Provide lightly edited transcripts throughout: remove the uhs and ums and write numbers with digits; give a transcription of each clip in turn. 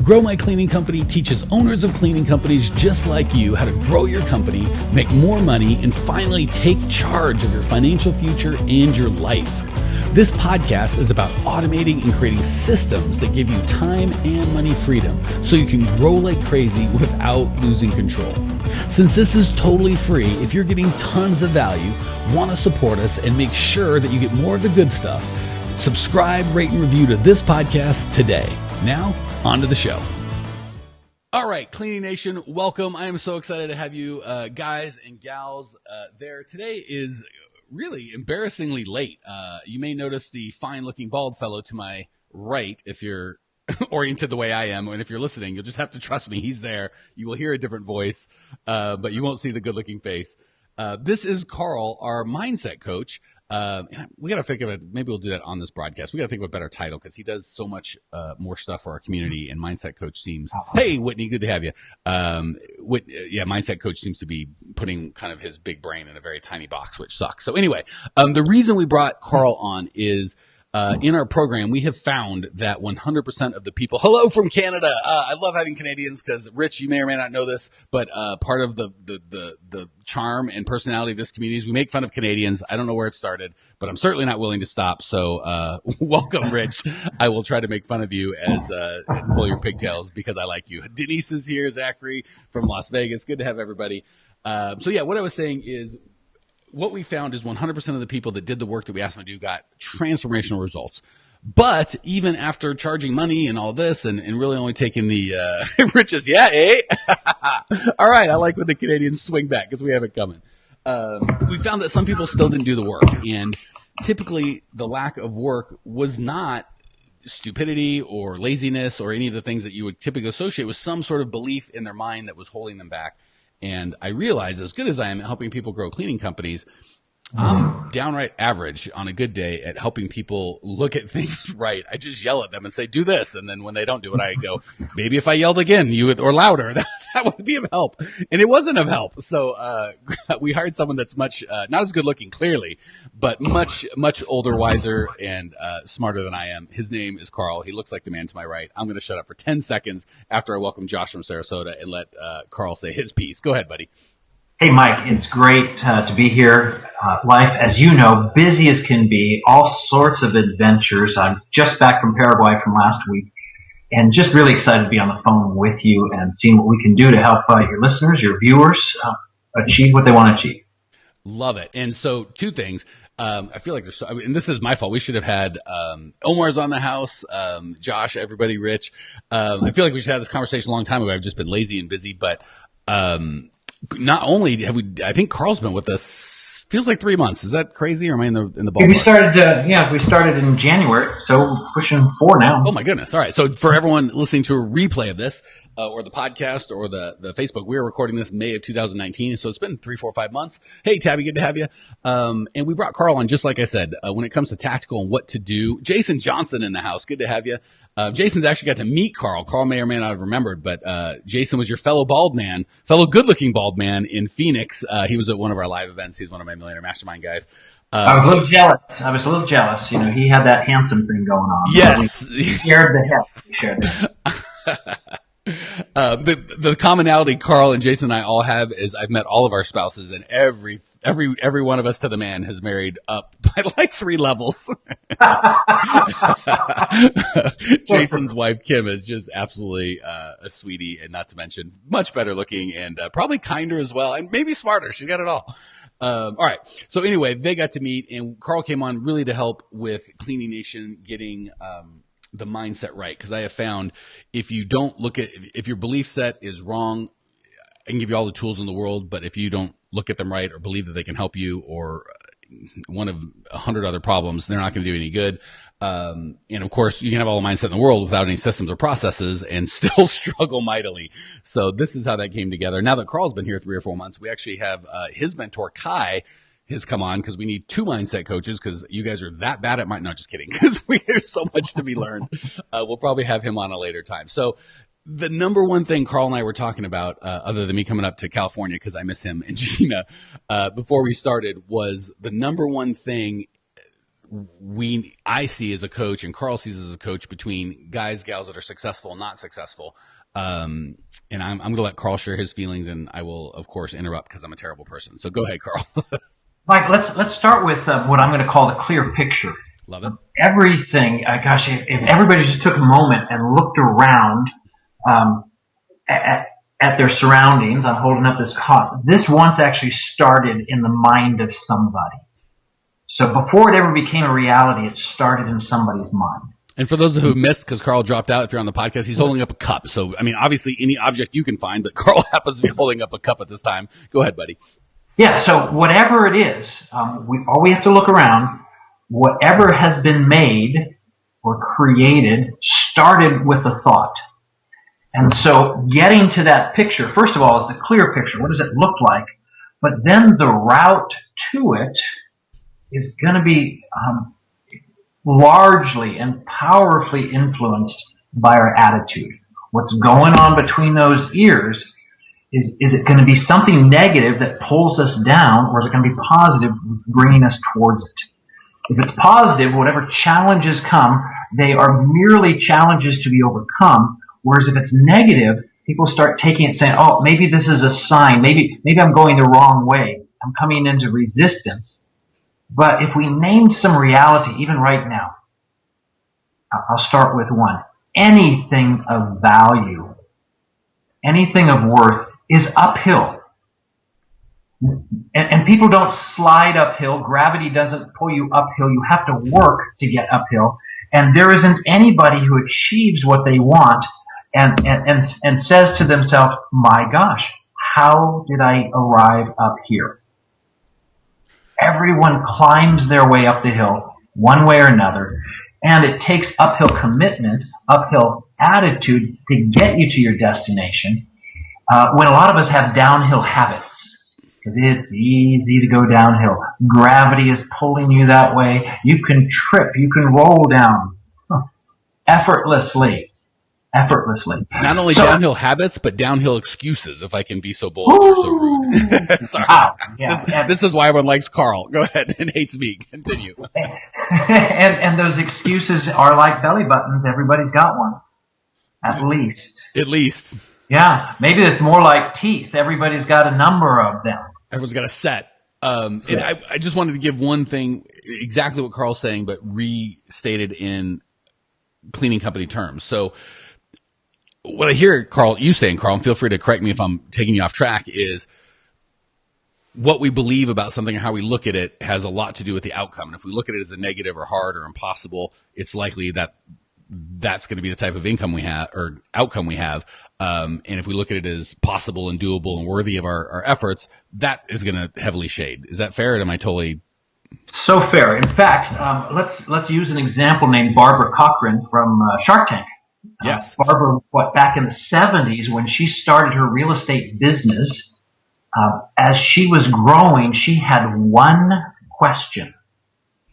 Grow My Cleaning Company teaches owners of cleaning companies just like you how to grow your company, make more money, and finally take charge of your financial future and your life. This podcast is about automating and creating systems that give you time and money freedom so you can grow like crazy without losing control. Since this is totally free, if you're getting tons of value, want to support us, and make sure that you get more of the good stuff, subscribe, rate, and review to this podcast today. Now, on to the show. All right, Cleaning Nation, welcome. I am so excited to have you guys and gals there. Today is really embarrassingly late. You may notice the fine-looking bald fellow to my right if you're oriented the way I am, and if you're listening, you'll just have to trust me. He's there. You will hear a different voice, but you won't see the good-looking face. This is Karl, our mindset coach. We got to think of it. Maybe we'll do that on this broadcast. We got to think of a better title because he does so much more stuff for our community. And Mindset Coach seems, hey, Whitney, good to have you. Mindset Coach seems to be putting kind of his big brain in a very tiny box, which sucks. So anyway, the reason we brought Karl on is in our program, we have found that 100% of the people, hello from Canada. I love having Canadians because, Rich, you may or may not know this, but part of the charm and personality of this community is we make fun of Canadians. I don't know where it started, but I'm certainly not willing to stop. So welcome, Rich. I will try to make fun of you as pull your pigtails because I like you. Denise is here, Zachary from Las Vegas. Good to have everybody. What I was saying is, what we found is 100% of the people that did the work that we asked them to do got transformational results. But even after charging money and all this and really only taking the riches, all right, I like when the Canadians swing back because we have it coming. We found that some people still didn't do the work. And typically the lack of work was not stupidity or laziness or any of the things that you would typically associate with some sort of belief in their mind that was holding them back. And I realize, as good as I am at helping people grow cleaning companies, I'm downright average on a good day at helping people look at things right. I just yell at them and say, do this. And then when they don't do it, I go, maybe if I yelled again, or louder, that would be of help. And it wasn't of help. So we hired someone that's much, not as good looking, clearly, but much, much older, wiser, and smarter than I am. His name is Karl. He looks like the man to my right. I'm going to shut up for 10 seconds after I welcome Josh from Sarasota and let Karl say his piece. Go ahead, buddy. Hey, Mike, it's great to be here. Life, as you know, busy as can be, all sorts of adventures. I'm just back from Paraguay from last week and just really excited to be on the phone with you and seeing what we can do to help your listeners, your viewers, achieve what they want to achieve. Love it. And so two things. I feel like and this is my fault. We should have had Omar's on the house, Josh, everybody, Rich. I feel like we should have this conversation a long time ago. I've just been lazy and busy, but not only have we, I think Karl's been with us, feels like 3 months. Is that crazy, or am I in the ballpark? We started in January, so pushing 4 now. Oh my goodness. All right. So for everyone listening to a replay of this, or the podcast or the Facebook, we are recording this May of 2019. So it's been 3, 4, 5 months. Hey, Tabby, good to have you. And we brought Karl on, just like I said, when it comes to tactical and what to do. Jason Johnson in the house. Good to have you. Jason's actually got to meet Karl. Karl may or may not have remembered, but Jason was your fellow good-looking bald man in Phoenix. He was at one of our live events. He's one of my Millionaire Mastermind guys. I was a little jealous. You know, he had that handsome thing going on. Yes. He shared the hip. The commonality Karl and Jason and I all have is I've met all of our spouses, and every one of us to the man has married up by like 3 levels. Jason's wife Kim is just absolutely a sweetie, and not to mention much better looking and probably kinder as well, and maybe smarter. She's got it all. All right. So anyway, they got to meet, and Karl came on really to help with Cleaning Nation getting the mindset right, because I have found if your belief set is wrong, I can give you all the tools in the world, but if you don't look at them right or believe that they can help you, or one of 100 other problems, they're not going to do any good. And of course, you can have all the mindset in the world without any systems or processes and still struggle mightily. So this is how that came together. Now that Karl's been here 3 or 4 months, we actually have his mentor Kai has come on, because we need 2 mindset coaches, because you guys are that bad at no, just kidding, because there's so much to be learned. We'll probably have him on a later time. So the number one thing Karl and I were talking about, other than me coming up to California because I miss him and Gina, before we started, was the number one thing I see as a coach and Karl sees as a coach between guys, gals that are successful and not successful. And I'm going to let Karl share his feelings, and I will, of course, interrupt because I'm a terrible person. So go ahead, Karl. Mike, let's start with what I'm going to call the clear picture. Love it. Everything, if everybody just took a moment and looked around at their surroundings, I'm holding up this cup. This once actually started in the mind of somebody. So before it ever became a reality, it started in somebody's mind. And for those who missed, because Karl dropped out, if you're on the podcast, he's holding up a cup. So, I mean, obviously any object you can find, but Karl happens to be holding up a cup at this time. Go ahead, buddy. Yeah, so whatever it is, all we have to look around, whatever has been made or created started with a thought. And so getting to that picture, first of all, is the clear picture. What does it look like? But then the route to it is going to be largely and powerfully influenced by our attitude. What's going on between those ears, is it going to be something negative that pulls us down, or is it going to be positive that's bringing us towards it? If it's positive, whatever challenges come, they are merely challenges to be overcome. Whereas if it's negative, people start taking it saying, oh, maybe this is a sign. Maybe I'm going the wrong way. I'm coming into resistance. But if we named some reality, even right now, I'll start with one. Anything of value, anything of worth is uphill. And people don't slide uphill. Gravity doesn't pull you uphill. You have to work to get uphill. And there isn't anybody who achieves what they want and says to themselves, my gosh, how did I arrive up here? Everyone climbs their way up the hill, one way or another, and it takes uphill commitment, uphill attitude to get you to your destination, when a lot of us have downhill habits. Because it's easy to go downhill. Gravity is pulling you that way. You can trip. You can roll down effortlessly. Not only downhill habits, but downhill excuses, if I can be so bold or so rude. Sorry. Wow. Yeah. This is why everyone likes Karl. Go ahead and hates me. Continue. and those excuses are like belly buttons. Everybody's got one. At least. Yeah. Maybe it's more like teeth. Everybody's got a number of them. Everyone's got a set. And I just wanted to give one thing, exactly what Karl's saying, but restated in cleaning company terms. So what I hear you saying, Karl, and feel free to correct me if I'm taking you off track, is what we believe about something and how we look at it has a lot to do with the outcome. And if we look at it as a negative or hard or impossible, it's likely that that's going to be the type of income we have or outcome we have. And if we look at it as possible and doable and worthy of our efforts, that is going to heavily shade. Is that fair? Or am I totally... So fair. In fact, let's use an example named Barbara Cochran from Shark Tank. Yes. Barbara, back in the 70s when she started her real estate business, as she was growing, she had one question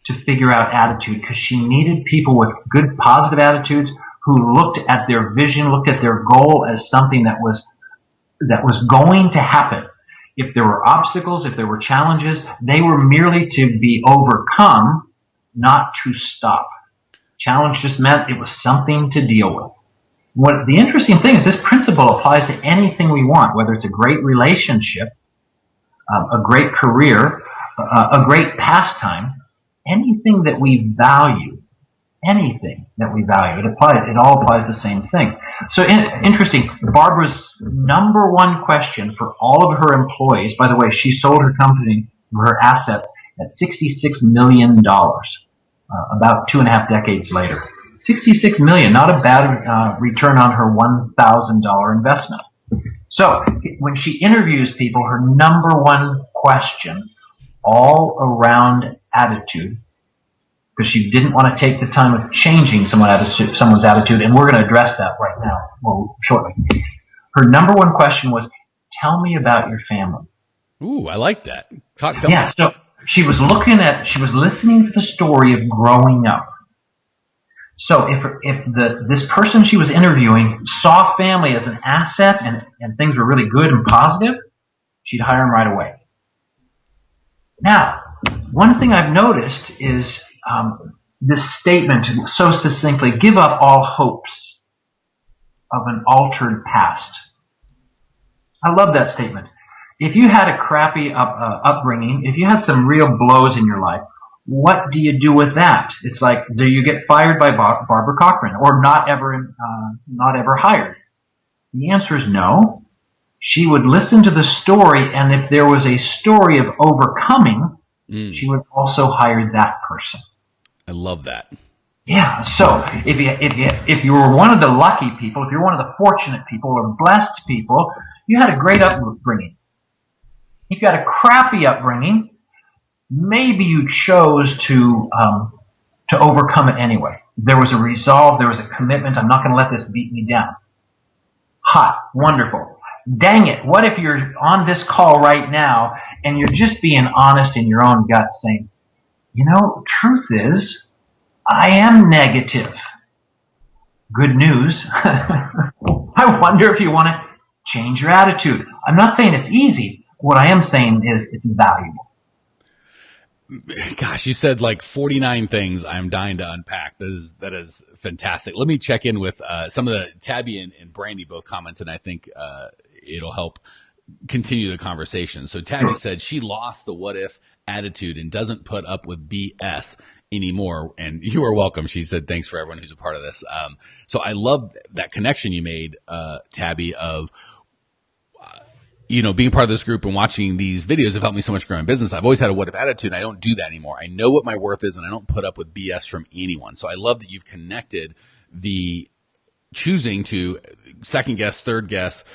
to figure out attitude, because she needed people with good, positive attitudes who looked at their vision, looked at their goal as something that was going to happen. If there were obstacles, if there were challenges, they were merely to be overcome, not to stop. Challenge just meant it was something to deal with. The interesting thing is this principle applies to anything we want, whether it's a great relationship, a great career, a great pastime, anything that we value, it all applies the same thing. So interesting, Barbara's number one question for all of her employees, by the way, she sold her company, her assets, at $66 million. About 2.5 decades later. $66 million, not a bad return on her $1,000 investment. So when she interviews people, her number one question, all around attitude, because she didn't want to take the time of changing someone's attitude, and we're going to address that right now, shortly. Her number one question was, tell me about your family. Ooh, I like that. Tell me. So she was listening to the story of growing up. So if this person she was interviewing saw family as an asset and things were really good and positive, she'd hire him right away. Now, one thing I've noticed is this statement so succinctly: give up all hopes of an altered past. I love that statement. If you had a crappy upbringing, if you had some real blows in your life, what do you do with that? It's like, do you get fired by Barbara Cochran or not ever hired? The answer is no. She would listen to the story, and if there was a story of overcoming, she would also hire that person. I love that. Yeah. So if you were one of the lucky people, if you're one of the fortunate people or blessed people, you had a great upbringing. If you had a crappy upbringing, maybe you chose to overcome it anyway. There was a resolve. There was a commitment. I'm not going to let this beat me down. Hot. Wonderful. Dang it. What if you're on this call right now and you're just being honest in your own gut saying, truth is, I am negative. Good news. I wonder if you want to change your attitude. I'm not saying it's easy. What I am saying is it's valuable. Gosh, you said like 49 things I'm dying to unpack. That is fantastic. Let me check in with some of the Tabby and Brandy both comments, and I think it'll help continue the conversation. So Tabby said she lost the what if attitude and doesn't put up with BS anymore. And you are welcome. She said, thanks for everyone who's a part of this. So I love that connection you made, Tabby, of, being part of this group and watching these videos have helped me so much grow in business. I've always had a what if attitude, and I don't do that anymore. I know what my worth is, and I don't put up with BS from anyone. So I love that you've connected the choosing to second guess, third guess,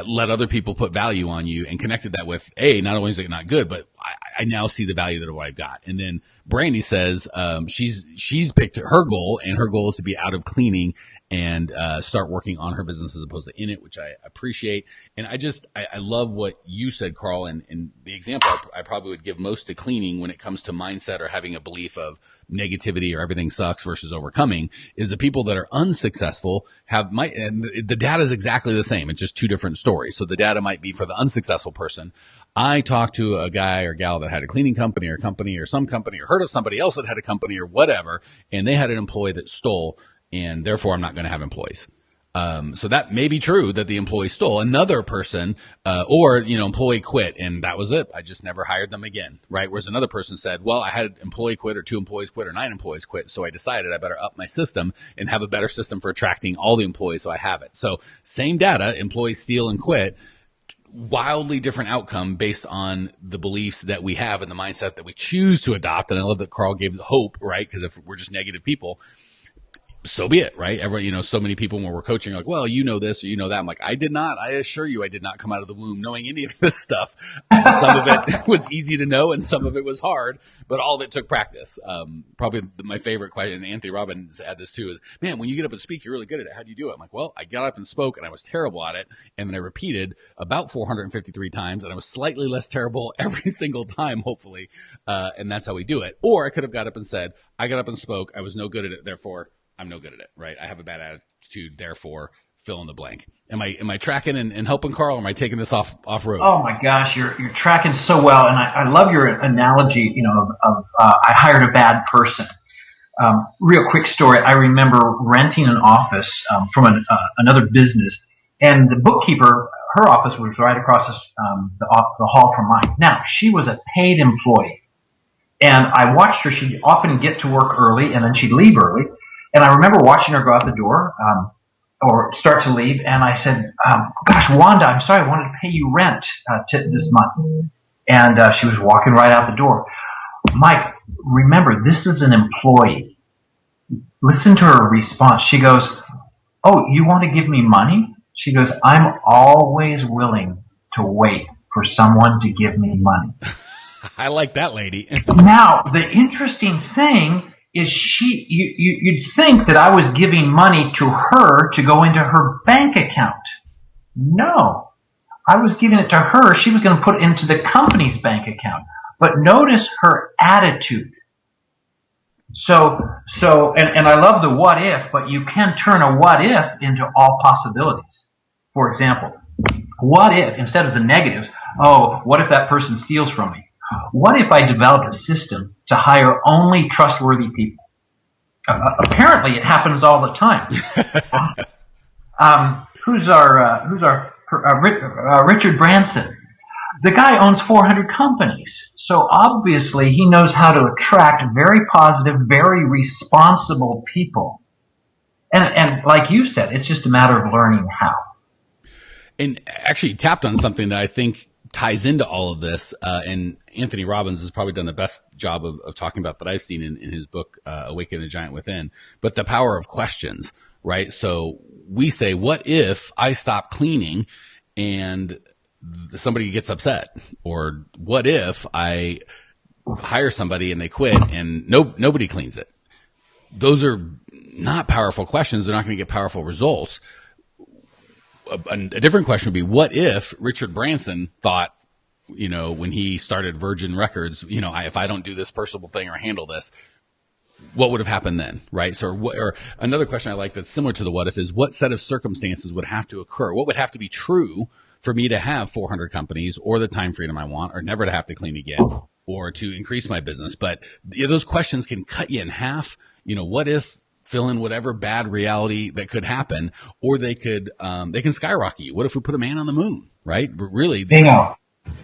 let other people put value on you, and connected that with, not only is it not good, but I now see the value that what I've got. And then Brandy says she's picked her goal, and her goal is to be out of cleaning and start working on her business as opposed to in it, which I appreciate. And I love what you said, Karl, and the example I probably would give most to cleaning when it comes to mindset or having a belief of negativity or everything sucks versus overcoming is the people that are unsuccessful and the data is exactly the same. It's just two different stories. So the data might be for the unsuccessful person. I talked to a guy or gal that had a cleaning company or some company or heard of somebody else that had a company or whatever, and they had an employee that stole, and therefore I'm not going to have employees. So that may be true that the employee stole. Another person, employee quit, and that was it. I just never hired them again, right? Whereas another person said, well, I had an employee quit or 2 employees quit or 9 employees quit, so I decided I better up my system and have a better system for attracting all the employees, so I have it. So same data, employees steal and quit, wildly different outcome based on the beliefs that we have and the mindset that we choose to adopt. And I love that Karl gave hope, right? Because if we're just negative people, so be it, right? Everyone, so many people when we're coaching are like, well, you know this or you know that. I'm like, I did not. I assure you, I did not come out of the womb knowing any of this stuff. Some of it was easy to know and some of it was hard, but all of it took practice. Probably my favorite question, and Anthony Robbins had this too, is, man, when you get up and speak, you're really good at it. How do you do it? I'm like, well, I got up and spoke and I was terrible at it. And then I repeated about 453 times and I was slightly less terrible every single time, hopefully. And that's how we do it. Or I could have got up and said, I got up and spoke. I was no good at it. Therefore, I'm no good at it, right? I have a bad attitude, therefore fill in the blank. Am I tracking and helping, Karl, or am I taking this off road? Oh my gosh, you're tracking so well, and I love your analogy, of I hired a bad person. Real quick story. I remember renting an office from another business, and the bookkeeper, her office was right across the hall from mine. Now, she was a paid employee, and I watched her. She'd often get to work early, and then she'd leave early. And I remember watching her go out the door or start to leave, and I said, gosh, Wanda, I'm sorry, I wanted to pay you rent this month. And she was walking right out the door. Mike, remember, this is an employee. Listen to her response. She goes, oh, you want to give me money? She goes, I'm always willing to wait for someone to give me money. I like that lady. Now, the interesting thing is you'd think that I was giving money to her to go into her bank account. No. I was giving it to her. She was going to put it into the company's bank account. But notice her attitude. So, and I love the what if, but you can turn a what if into all possibilities. For example, what if, instead of the negatives, oh, what if that person steals from me? What if I developed a system to hire only trustworthy people? Apparently, it happens all the time. Richard Branson? The guy owns 400 companies, so obviously he knows how to attract very positive, very responsible people. And like you said, it's just a matter of learning how. And actually tapped on something that I think ties into all of this. And Anthony Robbins has probably done the best job of talking about that I've seen in his book, Awaken the Giant Within, but the power of questions, right? So we say, what if I stop cleaning and somebody gets upset? Or what if I hire somebody and they quit and nobody cleans it? Those are not powerful questions. They're not going to get powerful results. A different question would be, what if Richard Branson thought, when he started Virgin Records, if I don't do this personal thing or handle this, what would have happened then, right? So, or another question I like that's similar to the what if is, what set of circumstances would have to occur? What would have to be true for me to have 400 companies or the time freedom I want, or never to have to clean again, or to increase my business? But those questions can cut you in half. What if, fill in whatever bad reality that could happen, or they can skyrocket you. What if we put a man on the moon, right? Really? Bingo.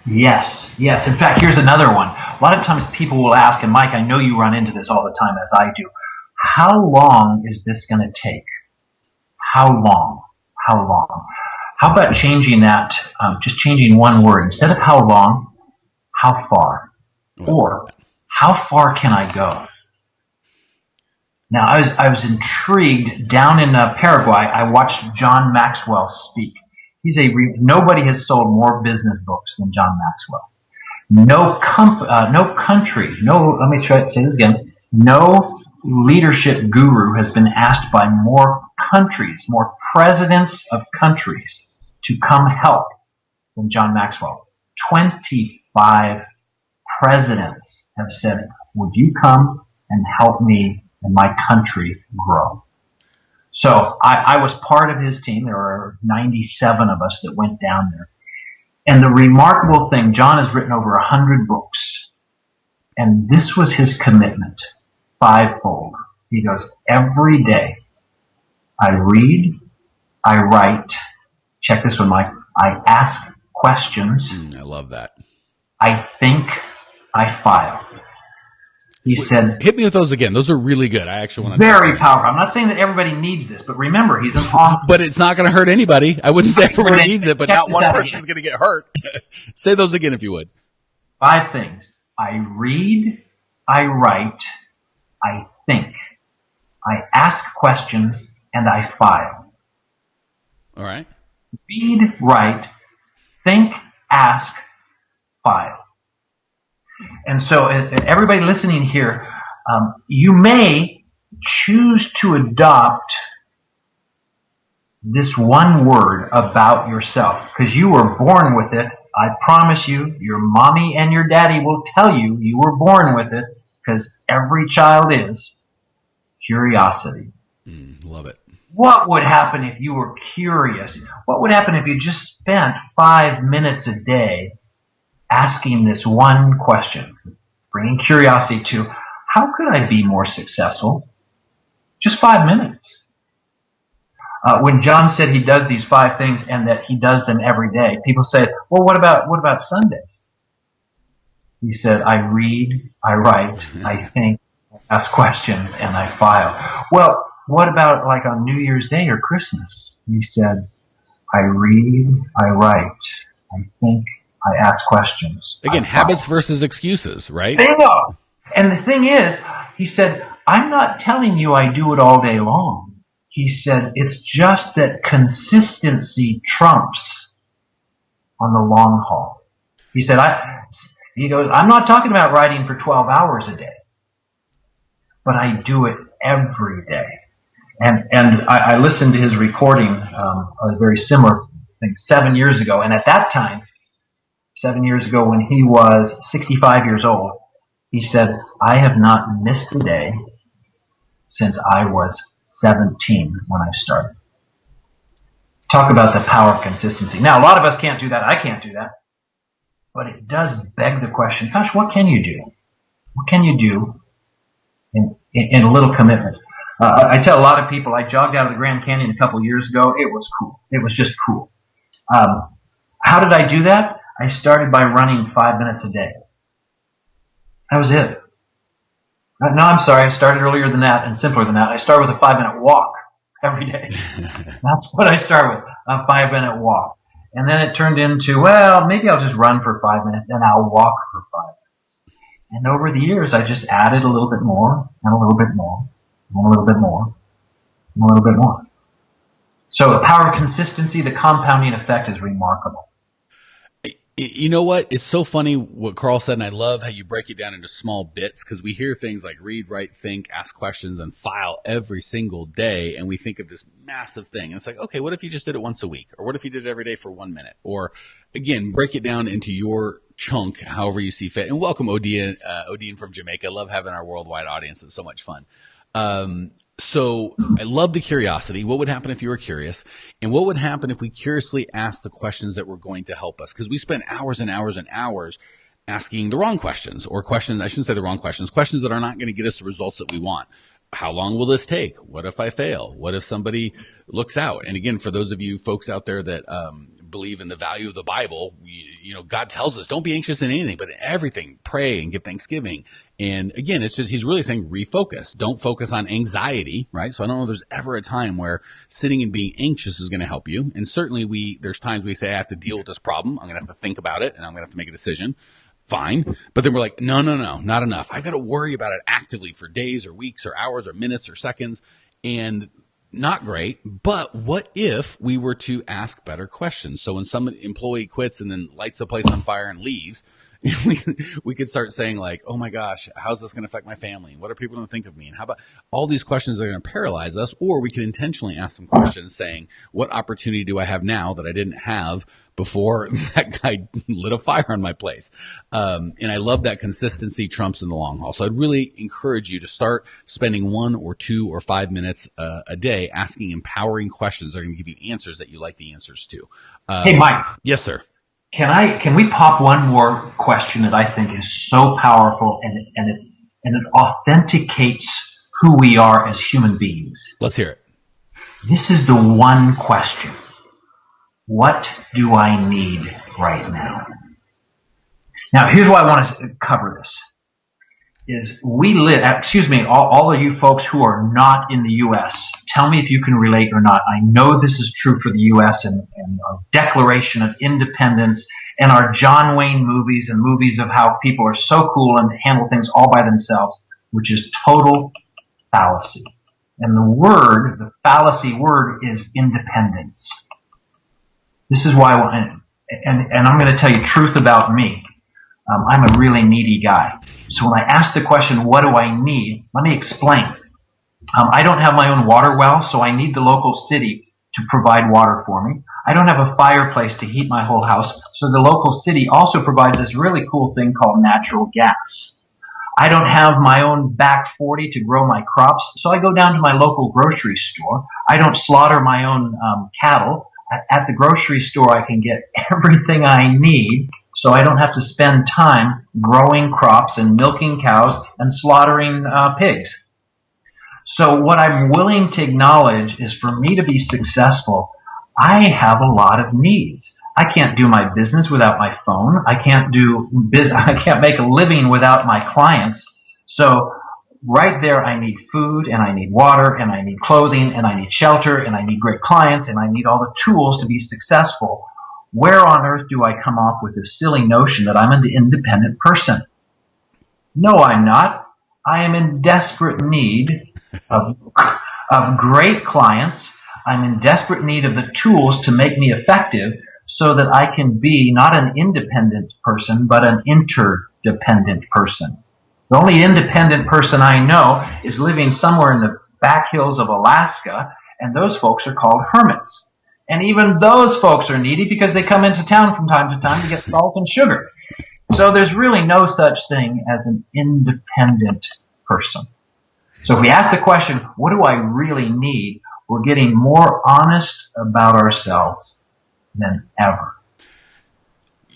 Yes. In fact, here's another one. A lot of times people will ask, and Mike, I know you run into this all the time as I do, how long is this going to take? How long? How about changing that, just changing one word. Instead of how long, how far? Or how far can I go? Now, I was intrigued. Down in Paraguay, I watched John Maxwell speak. Nobody has sold more business books than John Maxwell. No country, let me say this again. No leadership guru has been asked by more countries, more presidents of countries to come help than John Maxwell. 25 presidents have said, would you come and help me and my country grow? So I was part of his team. There were 97 of us that went down there. And the remarkable thing, John has written over 100 books. And this was his commitment, fivefold. He goes, every day I read, I write, check this one, Mike, I ask questions. I love that. I think, I file. He said, hit me with those again. Those are really good. I actually want to. Very powerful. I'm not saying that everybody needs this, but remember, he's an author. But it's not going to hurt anybody. I wouldn't say everybody needs it, but not one person's going to get hurt. Say those again if you would. 5 things. I read, I write, I think, I ask questions, and I file. All right. Read, write, think, ask, file. And so everybody listening here, you may choose to adopt this one word about yourself because you were born with it. I promise you, your mommy and your daddy will tell you you were born with it because every child is. Curiosity. Love it. What would happen if you were curious? What would happen if you just spent 5 minutes a day asking this one question, bringing curiosity to, how could I be more successful? Just 5 minutes. When John said he does these 5 things and that he does them every day, people say, well, what about Sundays? He said, I read, I write, I think, I ask questions, and I file. Well, what about like on New Year's Day or Christmas? He said, I read, I write, I think, I ask questions. Again, habits versus excuses, right? Bingo! And the thing is, he said, I'm not telling you I do it all day long. He said, it's just that consistency trumps on the long haul. He said, I'm not talking about writing for 12 hours a day, but I do it every day. And I listened to his recording, a very similar thing, 7 years ago. And at that time, 7 years ago when he was 65 years old, he said, I have not missed a day since I was 17 when I started. Talk about the power of consistency. Now, a lot of us can't do that. I can't do that. but it does beg the question, gosh, what can you do? What can you do in a little commitment? I tell a lot of people, I jogged out of the Grand Canyon a couple years ago. It was cool. It was just cool. How did I do that? I started by running 5 minutes a day. That was it. No, I'm sorry. I started earlier than that and simpler than that. I started with a 5-minute walk every day. That's what I start with, a 5-minute walk. And then it turned into, well, maybe I'll just run for 5 minutes and I'll walk for 5 minutes. And over the years, I just added a little bit more and a little bit more and a little bit more and a little bit more. So the power of consistency, the compounding effect is remarkable. You know what? It's so funny what Karl said, and I love how you break it down into small bits, because we hear things like read, write, think, ask questions, and file every single day, and we think of this massive thing. And it's like, okay, what if you just did it once a week? Or what if you did it every day for 1 minute? Or, again, break it down into your chunk, however you see fit. And welcome, Odin from Jamaica. Love having our worldwide audience. It's so much fun. So I love the curiosity. What would happen if you were curious? And what would happen if we curiously asked the questions that were going to help us? Because we spend hours and hours and hours asking the wrong questions, or questions, I shouldn't say the wrong questions that are not going to get us the results that we want. How long will this take? What if I fail? What if somebody looks out? And again, for those of you folks out there that believe in the value of the Bible, you know, God tells us, don't be anxious in anything, but in everything, pray and give thanksgiving. And again, it's just, he's really saying refocus. Don't focus on anxiety, right? So I don't know if there's ever a time where sitting and being anxious is going to help you. And certainly there's times we say, I have to deal with this problem. I'm going to have to think about it and I'm going to have to make a decision. Fine. But then we're like, no, not enough. I've got to worry about it actively for days or weeks or hours or minutes or seconds. And not great. But what if we were to ask better questions? So when some employee quits and then lights the place on fire and leaves, we could start saying like, oh my gosh, how's this going to affect my family? What are people going to think of me? And how about all these questions that are going to paralyze us? Or we could intentionally ask some questions saying, what opportunity do I have now that I didn't have before that guy lit a fire on my place? And I love that consistency trumps in the long haul. So I'd really encourage you to start spending 1 or 2 or 5 minutes a day asking empowering questions that are going to give you answers that you like the answers to. Hey, Mike. Yes, sir. Can we pop one more question that I think is so powerful and it authenticates who we are as human beings? Let's hear it. This is the one question. What do I need right now? Now, here's why I want to cover this. Is we live, all of you folks who are not in the U.S., tell me if you can relate or not. I know this is true for the U.S. and our Declaration of Independence and our John Wayne movies and movies of how people are so cool and handle things all by themselves, which is total fallacy. And the fallacy word is independence. This is why, and I'm going to tell you truth about me. I'm a really needy guy. So when I ask the question, what do I need? Let me explain. I don't have my own water well, so I need the local city to provide water for me. I don't have a fireplace to heat my whole house, so the local city also provides this really cool thing called natural gas. I don't have my own back 40 to grow my crops, so I go down to my local grocery store. I don't slaughter my own cattle. At the grocery store, I can get everything I need, so I don't have to spend time growing crops and milking cows and slaughtering pigs. So what I'm willing to acknowledge is for me to be successful, I have a lot of needs. I can't do my business without my phone. I can't make a living without my clients. So right there, I need food, and I need water, and I need clothing, and I need shelter, and I need great clients, and I need all the tools to be successful. Where on earth do I come up with this silly notion that I'm an independent person? No, I'm not. I am in desperate need of great clients. I'm in desperate need of the tools to make me effective so that I can be not an independent person, but an interdependent person. The only independent person I know is living somewhere in the back hills of Alaska, and those folks are called hermits. And even those folks are needy because they come into town from time to time to get salt and sugar. So there's really no such thing as an independent person. So if we ask the question, what do I really need? We're getting more honest about ourselves than ever.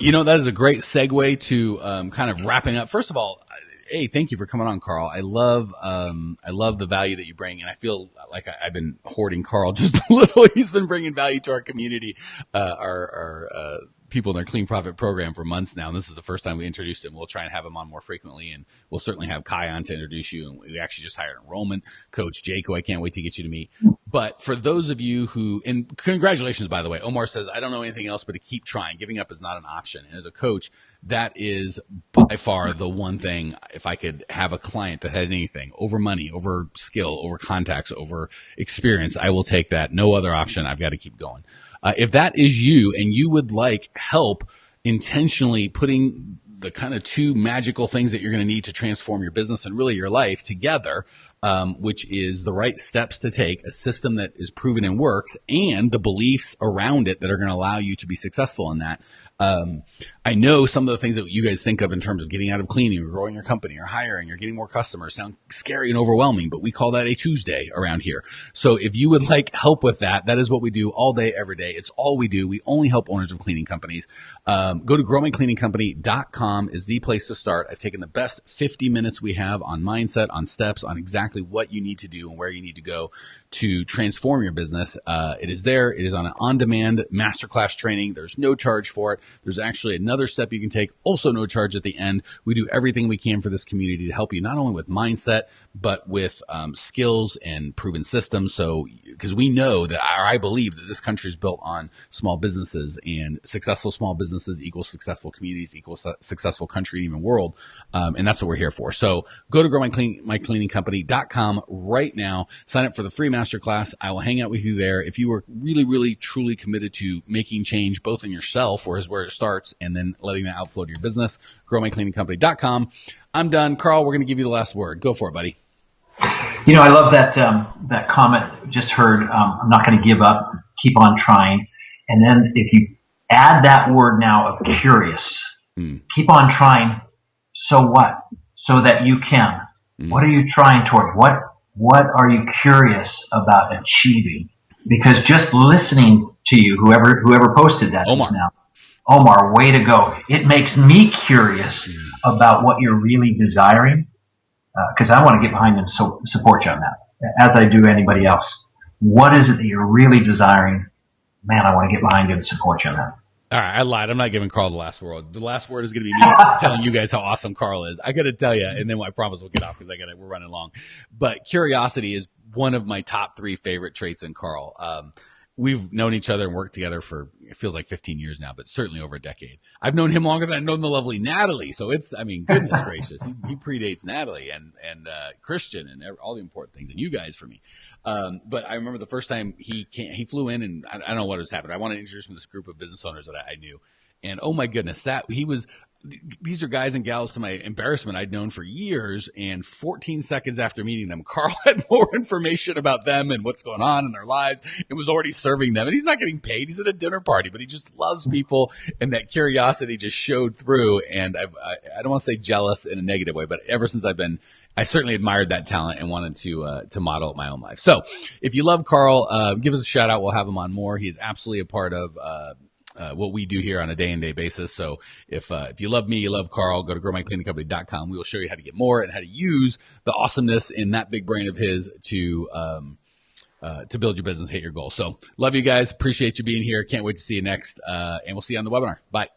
That is a great segue to kind of wrapping up. First of all, hey, thank you for coming on, Karl. I love the value that you bring, and I feel like I've been hoarding Karl just a little. He's been bringing value to our community, our people in their Clean Profit program for months now. And this is the first time we introduced him. We'll try and have him on more frequently, and we'll certainly have Kai on to introduce you. And we actually just hired enrollment coach Jake, who I can't wait to get you to meet. But for those of you who, and congratulations, by the way, Omar says, I don't know anything else but to keep trying. Giving up is not an option. And as a coach, that is by far the one thing, if I could have a client that had anything over money, over skill, over contacts, over experience, I will take that. No other option. I've got to keep going. If that is you and you would like help intentionally putting the kind of two magical things that you're going to need to transform your business and really your life together, which is the right steps to take, a system that is proven and works, and the beliefs around it that are going to allow you to be successful in that. I know some of the things that you guys think of in terms of getting out of cleaning or growing your company or hiring or getting more customers sound scary and overwhelming, but we call that a Tuesday around here. So if you would like help with that, that is what we do all day, every day. It's all we do. We only help owners of cleaning companies. Go to growmycleaningcompany.com is the place to start. I've taken the best 50 minutes we have on mindset, on steps, on exactly what you need to do and where you need to go to transform your business. It is there. It is on an on-demand masterclass training. There's no charge for it. There's actually another step you can take, also no charge at the end. We do everything we can for this community to help you not only with mindset, but with skills and proven systems. So, because we know that, or I believe that this country is built on small businesses, and successful small businesses equals successful communities, equals successful country, and even world. And that's what we're here for. So go to growmycleaningcompany.com right now. Sign up for the free masterclass. I will hang out with you there. If you are really, really, truly committed to making change, both in yourself, or is where it starts, and then letting that outflow to your business, growmycleaningcompany.com. I'm done. Karl, we're going to give you the last word. Go for it, buddy. I love that that comment just heard. I'm not going to give up. Keep on trying. And then if you add that word now of curious, keep on trying. So what? So that you can. What are you trying toward? What are you curious about achieving? Because just listening to you, whoever posted that Omar. just now, Omar, way to go. It makes me curious about what you're really desiring, because I want to get behind and support you on that, as I do anybody else. What is it that you're really desiring? Man, I want to get behind you and support you on that. All right, I lied. I'm not giving Karl the last word. The last word is going to be me telling you guys how awesome Karl is. I got to tell you, and then I promise we'll get off because we're running long. But curiosity is one of my top 3 favorite traits in Karl. We've known each other and worked together for, it feels like 15 years now, but certainly over a decade. I've known him longer than I've known the lovely Natalie. So goodness gracious. He predates Natalie and Christian and all the important things, and you guys for me. But I remember the first time he flew in, and I don't know what was happening. I wanted to introduce him to this group of business owners that I knew. And oh my goodness, these are guys and gals, to my embarrassment, I'd known for years, and 14 seconds after meeting them, Karl had more information about them and what's going on in their lives and was already serving them. And he's not getting paid. He's at a dinner party, but he just loves people, and that curiosity just showed through. And I don't want to say jealous in a negative way, but ever since I certainly admired that talent and wanted to model it in my own life. So if you love Karl, give us a shout out. We'll have him on more. He's absolutely a part of what we do here on a day-in-day basis. So if you love me, you love Karl, go to growmycleaningcompany.com. We will show you how to get more and how to use the awesomeness in that big brain of his to build your business, hit your goals. So love you guys. Appreciate you being here. Can't wait to see you next. And we'll see you on the webinar. Bye.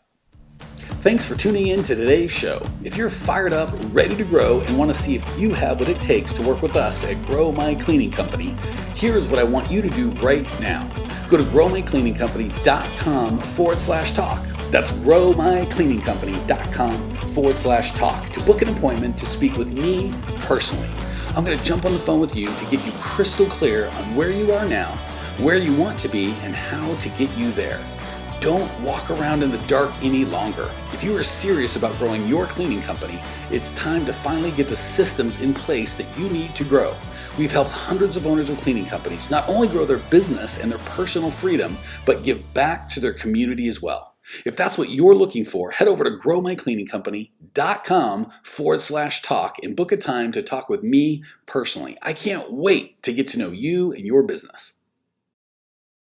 Thanks for tuning in to today's show. If you're fired up, ready to grow, and want to see if you have what it takes to work with us at Grow My Cleaning Company, here's what I want you to do right now. Go to growmycleaningcompany.com/talk. That's growmycleaningcompany.com/talk to book an appointment to speak with me personally. I'm going to jump on the phone with you to get you crystal clear on where you are now, where you want to be, and how to get you there. Don't walk around in the dark any longer. If you are serious about growing your cleaning company, it's time to finally get the systems in place that you need to grow. We've helped hundreds of owners of cleaning companies not only grow their business and their personal freedom, but give back to their community as well. If that's what you're looking for, head over to growmycleaningcompany.com/talk and book a time to talk with me personally. I can't wait to get to know you and your business.